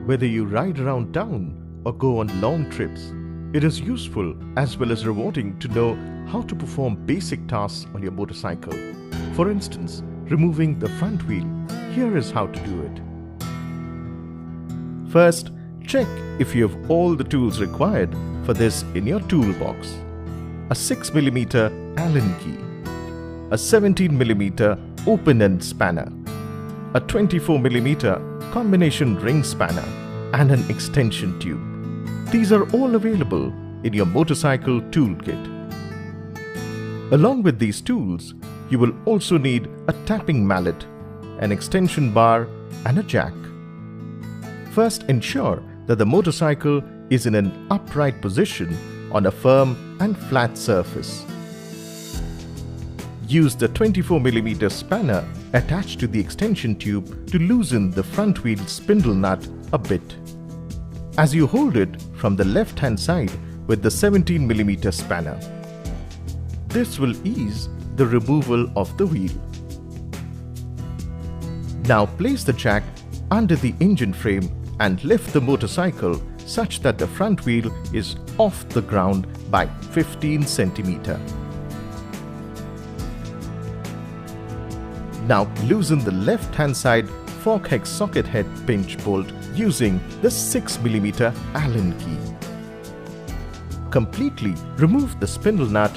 Whether you ride around town or go on long trips, it is useful as well as rewarding to know how to perform basic tasks on your motorcycle. For instance, removing the front wheel. Here is how to do it. First, check if you have all the tools required for this in your toolbox. A 6mm Allen key, a 17mm open-end spanner, a 24mm combination ring spanner, and an extension tube. These are all available in your motorcycle toolkit. Along with these tools, you will also need a tapping mallet, an extension bar, and a jack. First, ensure that the motorcycle is in an upright position on a firm and flat surface. Use the 24mm spanner attached to the extension tube to loosen the front wheel spindle nut a bit. As you hold it from the left-hand side with the 17mm spanner, this will ease the removal of the wheel. Now place the jack under the engine frame and lift the motorcycle such that the front wheel is off the ground by 15 cm. Now loosen the left-hand side fork hex socket head pinch bolt using the 6mm Allen key. Completely remove the spindle nut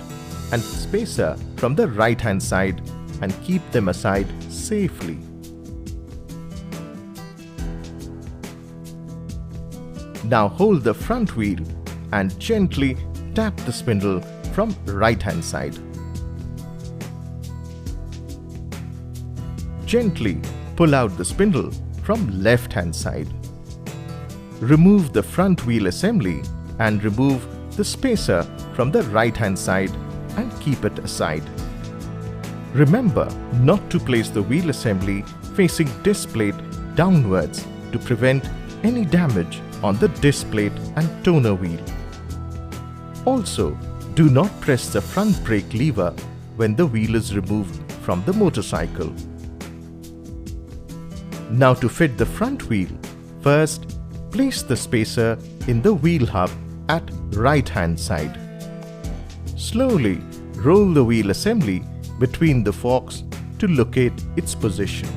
and spacer from the right-hand side and keep them aside safely. Now hold the front wheel and gently tap the spindle from right-hand side. Gently pull out the spindle from left-hand side. Remove the front wheel assembly and remove the spacer from the right-hand side and keep it aside. Remember not to place the wheel assembly facing disc plate downwards to prevent any damage on the disc plate and toner wheel. Also, do not press the front brake lever when the wheel is removed from the motorcycle. Now to fit the front wheel, first place the spacer in the wheel hub at right-hand side. Slowly roll the wheel assembly between the forks to locate its position.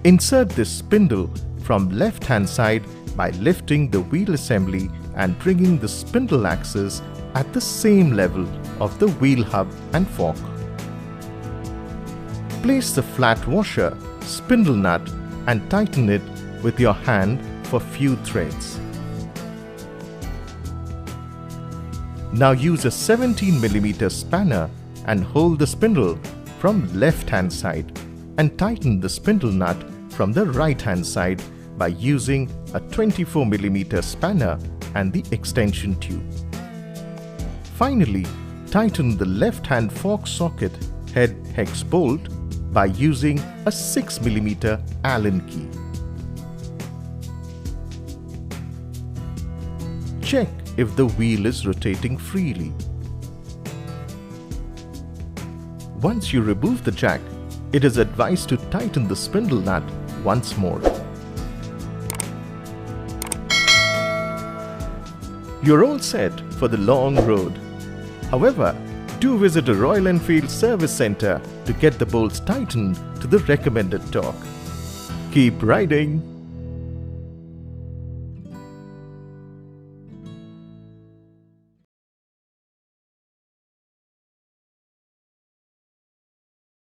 Insert this spindle from left-hand side by lifting the wheel assembly and bringing the spindle axis at the same level of the wheel hub and fork. Place the flat washer spindle nut and tighten it with your hand for few threads. Now use a 17mm spanner and hold the spindle from left-hand side and tighten the spindle nut from the right-hand side by using a 24mm spanner and the extension tube. Finally, tighten the left-hand fork socket head hex bolt by using a 6mm Allen key. Check if the wheel is rotating freely. Once you remove the jack, it is advised to tighten the spindle nut once more. You're all set for the long road. However, do visit a Royal Enfield service center to get the bolts tightened to the recommended torque. Keep riding!